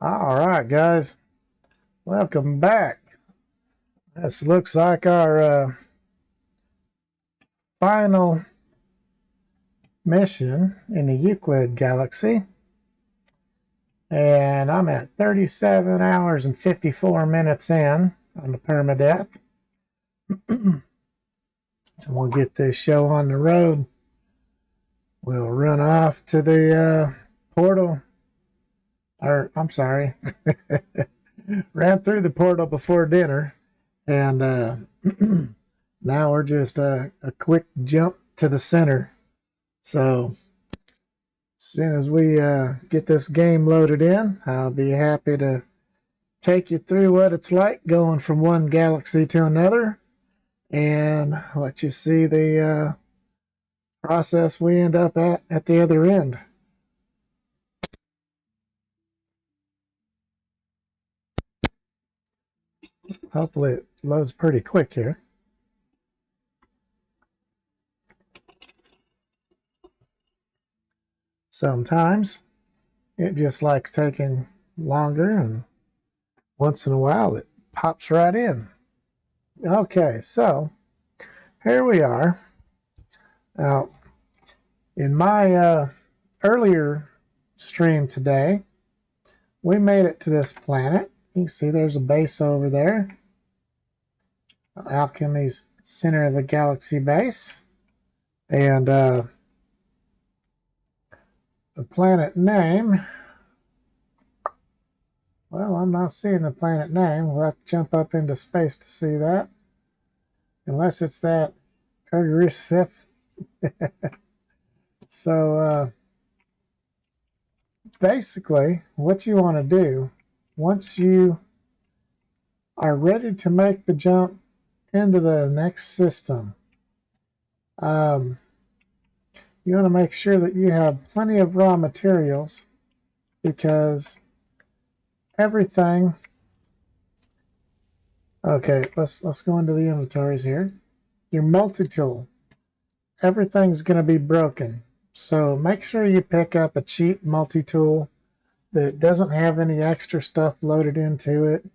All right, guys, welcome back. This looks like our final mission in the Euclid galaxy, and I'm at 37 hours and 54 minutes in on the Permadeath. So we'll get this show on the road. We'll run off to the portal, or I'm sorry, ran through the portal before dinner, and now we're just a quick jump to the center. So as soon as we get this game loaded in, I'll be happy to take you through what it's like going from one galaxy to another and let you see the process we end up at the other end. Hopefully it loads pretty quick here. Sometimes it just likes taking longer, and once in a while it pops right in. Okay, so here we are. Now, in my earlier stream today, we made it to this planet. You can see there's a base over there. Alchemy's center of the galaxy base. And the planet name, well, I'm not seeing the planet name. We'll have to jump up into space to see that. Unless it's that Ergrisif. So basically, what you want to do, once you are ready to make the jump into the next system, you want to make sure that you have plenty of raw materials, because everything. Okay, let's go into the inventories here. Your multi-tool, everything's going to be broken, so make sure you pick up a cheap multi-tool that doesn't have any extra stuff loaded into it.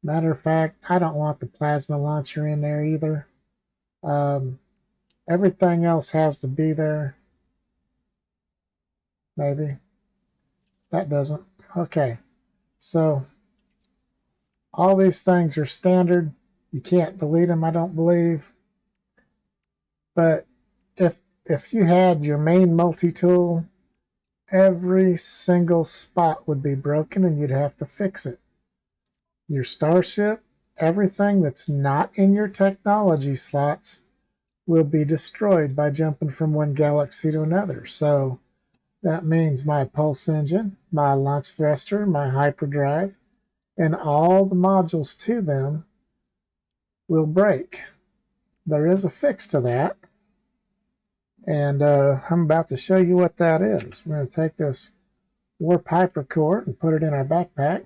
Matter of fact, I don't want the plasma launcher in there either. Everything else has to be there. Maybe that doesn't. Okay, so all these things are standard. You can't delete them, I don't believe. But if you had your main multi-tool, every single spot would be broken and you'd have to fix it. Your starship, everything that's not in your technology slots will be destroyed by jumping from one galaxy to another. So that means my pulse engine, my launch thruster, my hyperdrive, and all the modules to them will break. There is a fix to that, and I'm about to show you what that is. We're going to take this warp hypercore and put it in our backpack,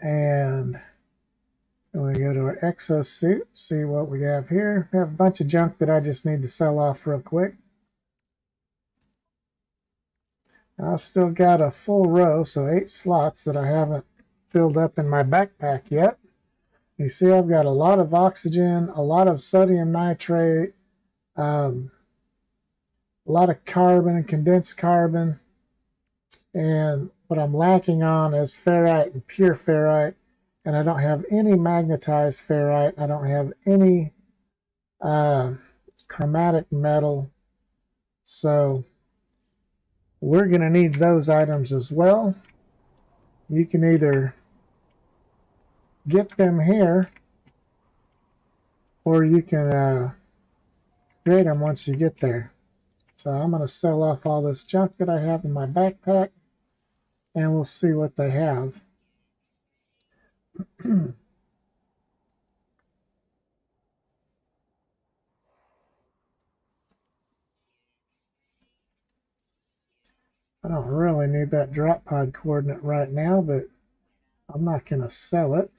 and we go to our exosuit, see what we have here. We have a bunch of junk that I just need to sell off real quick. I've still got a full row, so 8 slots that I haven't filled up in my backpack yet. You see I've got a lot of oxygen, a lot of sodium nitrate, a lot of carbon and condensed carbon, and what I'm lacking on is ferrite and pure ferrite, and I don't have any magnetized ferrite. I don't have any chromatic metal, so we're going to need those items as well. You can either get them here, or you can create them once you get there. So I'm going to sell off all this junk that I have in my backpack, and we'll see what they have. I don't really need that drop pod coordinate right now, but I'm not going to sell it.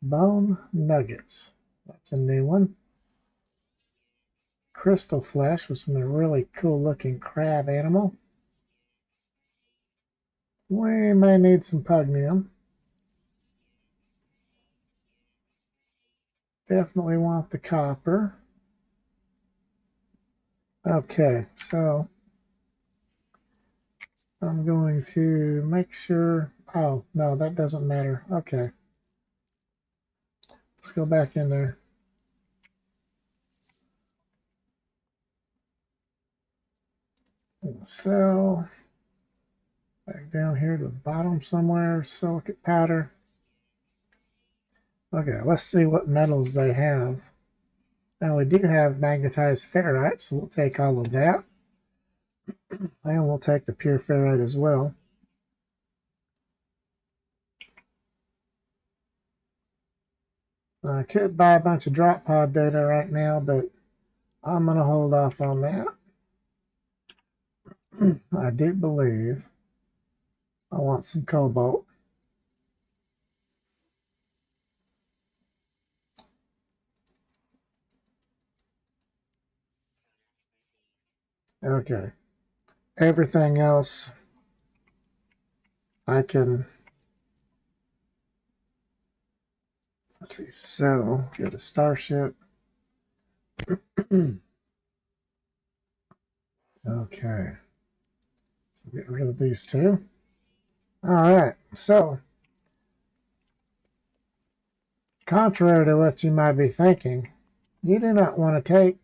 Bone nuggets. That's a new one. Crystal flesh was from a really cool looking crab animal. We may need some pugnium. Definitely want the copper. Okay, so I'm going to make sure. Oh, no, that doesn't matter. Okay. Let's go back in there. So, back down here to the bottom somewhere, silicate powder. Okay, let's see what metals they have. Now, we do have magnetized ferrite, so we'll take all of that. And we'll take the pure ferrite as well. I could buy a bunch of drop pod data right now, but I'm going to hold off on that. I do believe I want some cobalt. Okay. Everything else I can, let's see, so go to Starship. Okay. So get rid of these two. All right. So, contrary to what you might be thinking, you do not want to take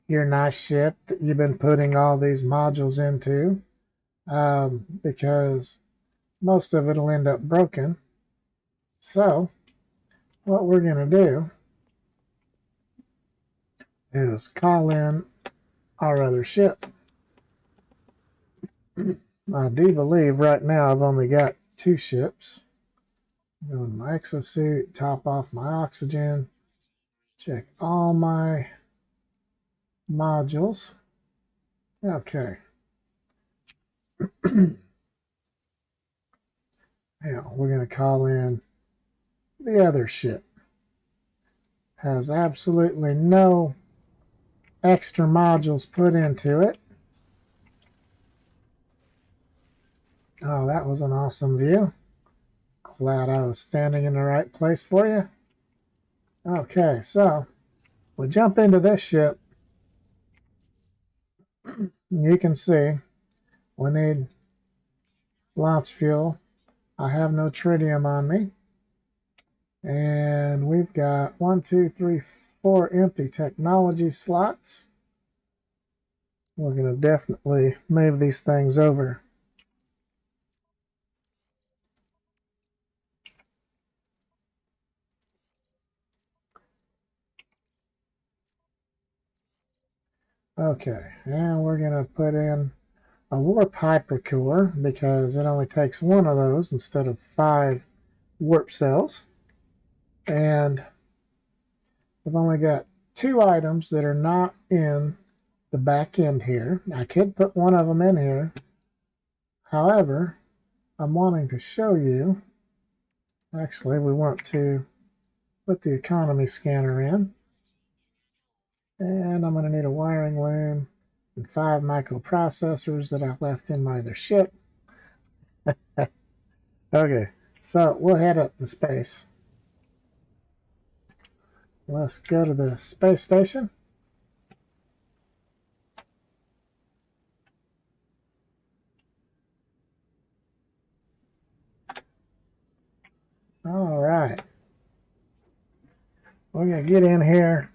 your nice ship that you've been putting all these modules into, because most of it will end up broken. So, what we're going to do is call in our other ship. I do believe right now I've only got 2 ships. Go in my exosuit, top off my oxygen, check all my modules. Okay. Now we're going to call in the other ship. Has absolutely no extra modules put into it. Oh, that was an awesome view. Glad I was standing in the right place for you. Okay, so we'll jump into this ship. You can see we need launch fuel. I have no tritium on me. And we've got 1, 2, 3, 4 empty technology slots. We're going to definitely move these things over. Okay, and we're going to put in a warp hypercore because it only takes 1 of those instead of 5 warp cells. And we've only got 2 items that are not in the back end here. I could put 1 of them in here. However, I'm wanting to show you, actually we want to put the economy scanner in. And I'm going to need a wiring loom and 5 microprocessors that I left in my other ship. Okay, so we'll head up to space. Let's go to the space station. All right. We're going to get in here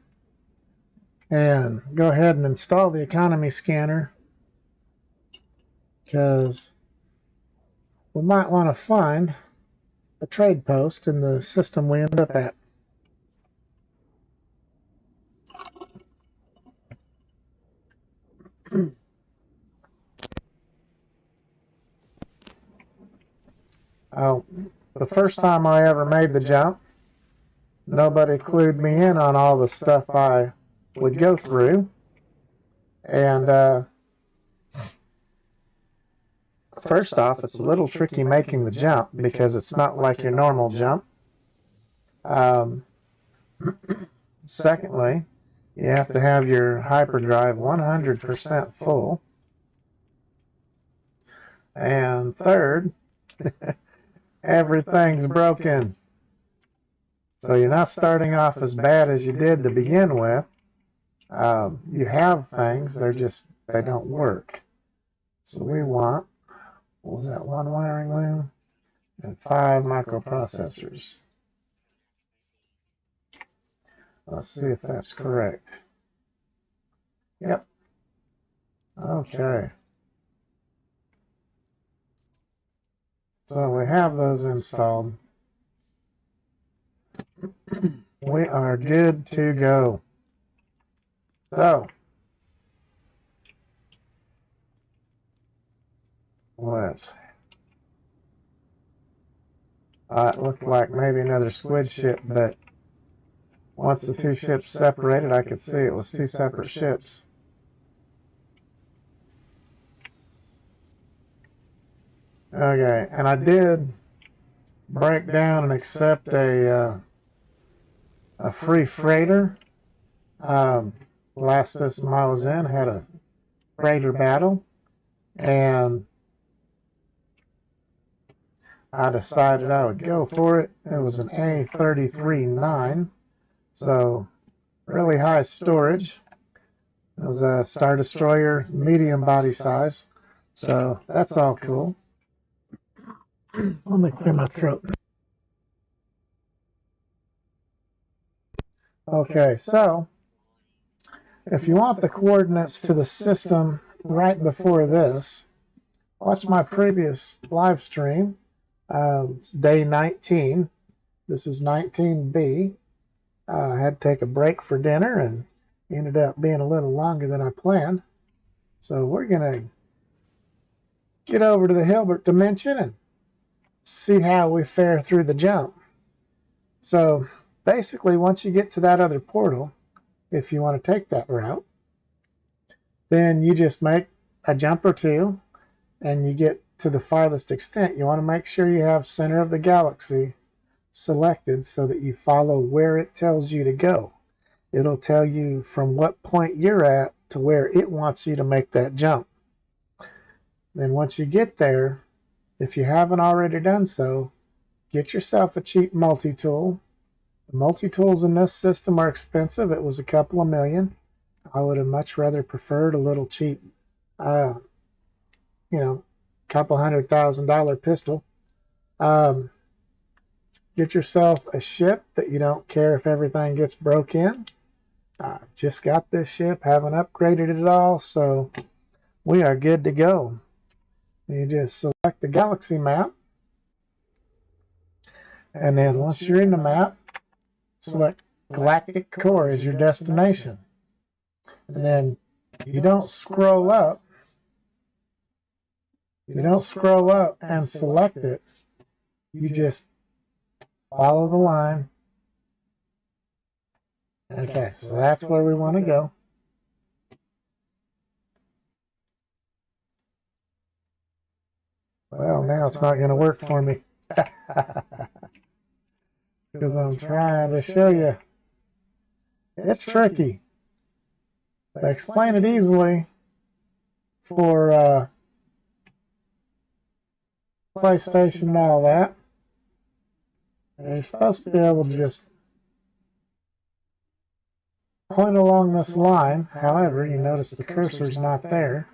and go ahead and install the economy scanner because we might want to find a trade post in the system we end up at. Oh, the first time I ever made the jump, nobody clued me in on all the stuff I would go through. And first off, it's a little tricky making the jump because it's not like your normal jump. Secondly, you have to have your hyperdrive 100% full. And third, Everything's broken. So you're not starting off as bad as you did to begin with. You have things, they don't work. So we want, what was that, 1 wiring loom and 5 microprocessors. Let's see if that's correct. Yep. Okay. So we have those installed. We are good to go. So, let's. It looked like maybe another squid ship, but once the 2 ships separated, I could see it was 2 separate ships. Okay, and I did break down and accept a free freighter. Last system I was in had a freighter battle, and I decided I would go for it. It was an A33-9, so really high storage. It was a Star Destroyer, medium body size, so that's all cool. Let me clear my throat. Okay, so if you want the coordinates to the system right before this, watch my previous live stream. It's day 19. This is 19B. I had to take a break for dinner and ended up being a little longer than I planned. So we're going to get over to the Hilbert Dimension and see how we fare through the jump. So basically, once you get to that other portal, if you want to take that route, then you just make a jump or two and you get to the farthest extent. You want to make sure you have center of the galaxy selected so that you follow where it tells you to go. It'll tell you from what point you're at to where it wants you to make that jump. Then once you get there, if you haven't already done so, get yourself a cheap multi-tool. The multi-tools in this system are expensive. It was a couple of million. I would have much rather preferred a little cheap, couple $100,000 pistol. Get yourself a ship that you don't care if everything gets broke in. Just got this ship, haven't upgraded it at all, so we are good to go. You just select the galaxy map, and then once you're in the map, select Galactic Core as your destination. And then you don't scroll up. You don't scroll up and select it. You just follow the line. Okay, so that's where we want to go. Well, now it's not going to work for me. Because I'm trying to show you. It's tricky. They explain it easily for PlayStation and all that. And you're supposed to be able to just point along this line. However, you notice the cursor's not there.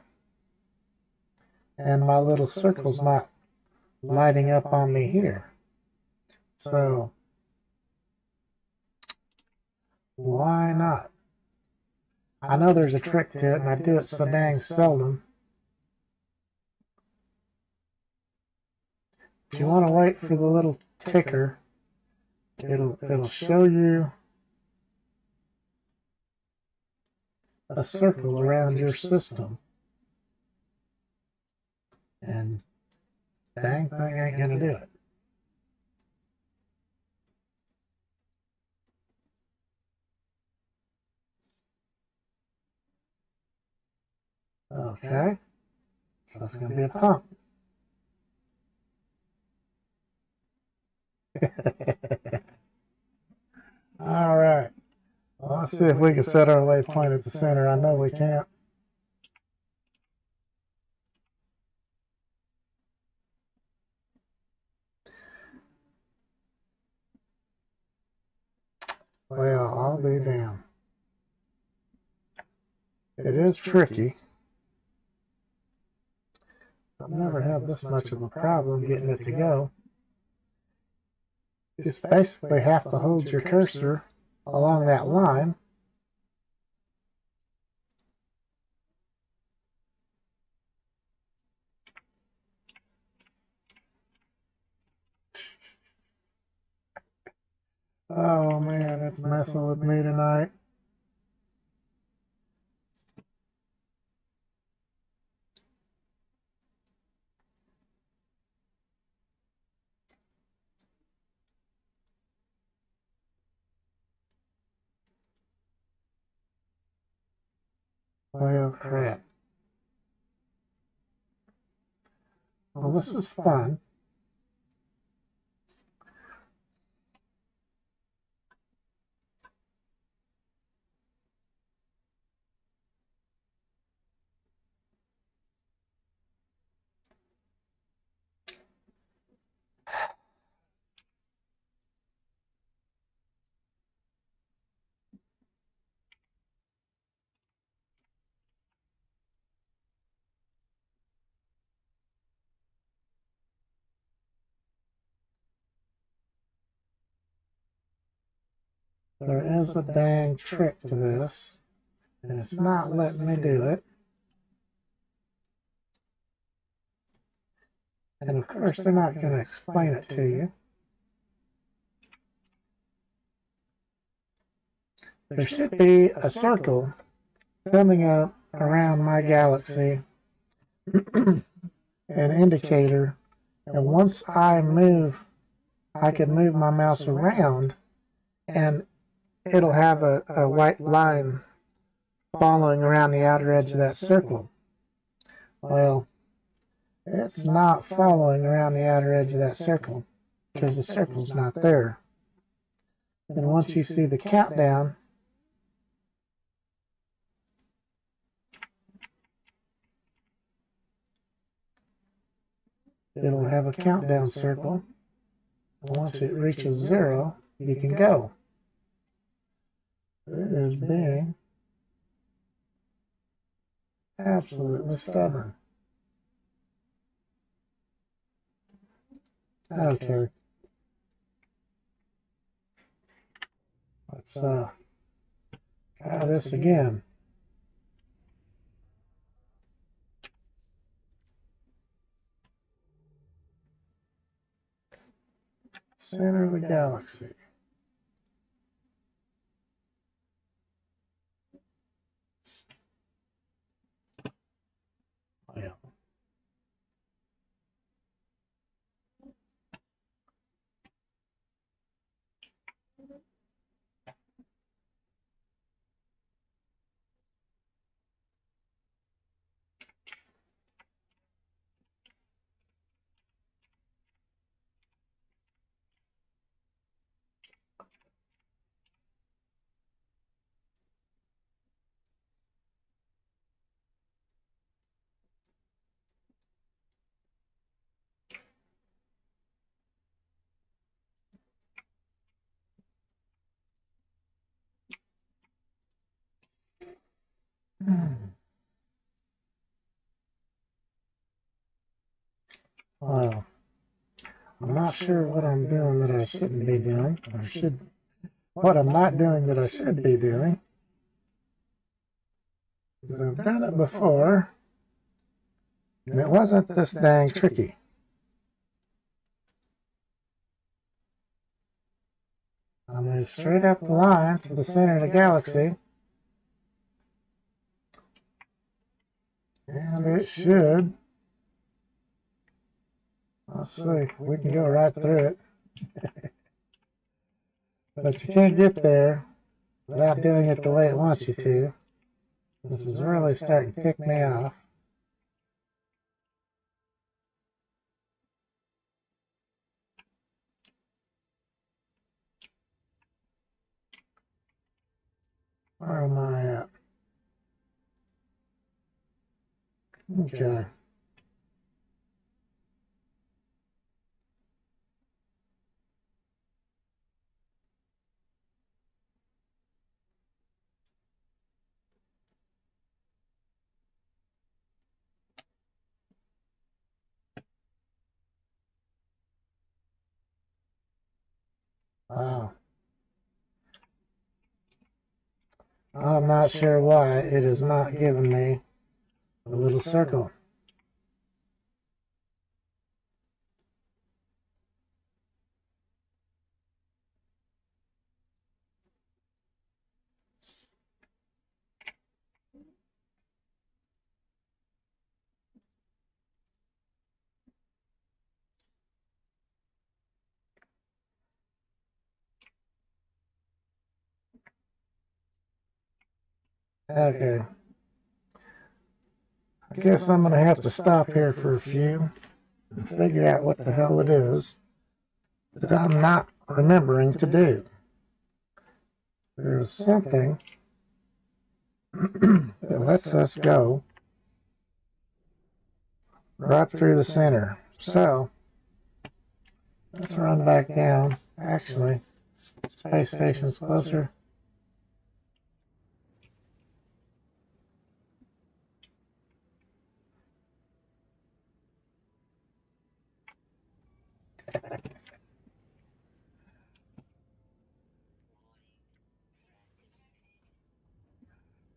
And my little circle's not lighting up on me here. So, why not? I know there's a trick to it, and I do it so dang seldom. If you want to wait for the little ticker, it'll show you a circle around your system. And dang thing ain't gonna do it. Okay, so it's gonna be a pump. All right, well, let's see if we can set our waypoint at the center. I know we can't. Well, I'll be damned. It is tricky. I've never had this much of a problem getting it to go. You just basically have to hold your cursor along that line. Oh man, it's messing with me tonight. Oh crap. Well, this is fun. There is a dang trick to this, and it's not letting me do it. And of course, they're not going to explain it to you. There should be a circle coming up around my galaxy, an indicator, and once I can move my mouse around, and it'll have a white line following around the outer edge of that circle. Well, it's not following around the outer edge of that circle because the circle's not there. Then once you see the countdown, it'll have a countdown circle. And once it reaches 0, you can go. It is being absolutely stubborn. Okay. Let's try this again. Center of the galaxy. Yeah. Well, I'm not sure what I'm doing that I shouldn't be doing, or what I'm not doing that I should be doing. Because I've done it before, and it wasn't this dang tricky. I move straight up the line to the center of the galaxy, and it should. Let's see, we can go right through it. But you can't get there without doing it the way it wants you to. This is really starting to tick me off. Where am I at? Okay. Wow. I'm not sure why it is not giving me a little circle. Okay. I guess I'm going to have to stop here for a few and figure out what the hell it is that I'm not remembering to do. There's something that lets us go right through the center. So, let's run back down. Actually, space station's closer.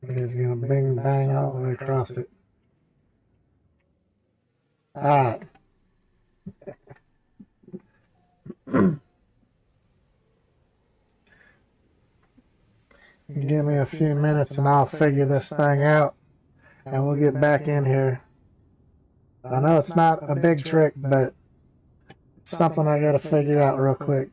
It's going to bing bang all the way across it. Alright. Give me a few minutes and I'll figure this thing out and we'll get back in here. I know it's not a big trick, but it's something I got to figure out real quick.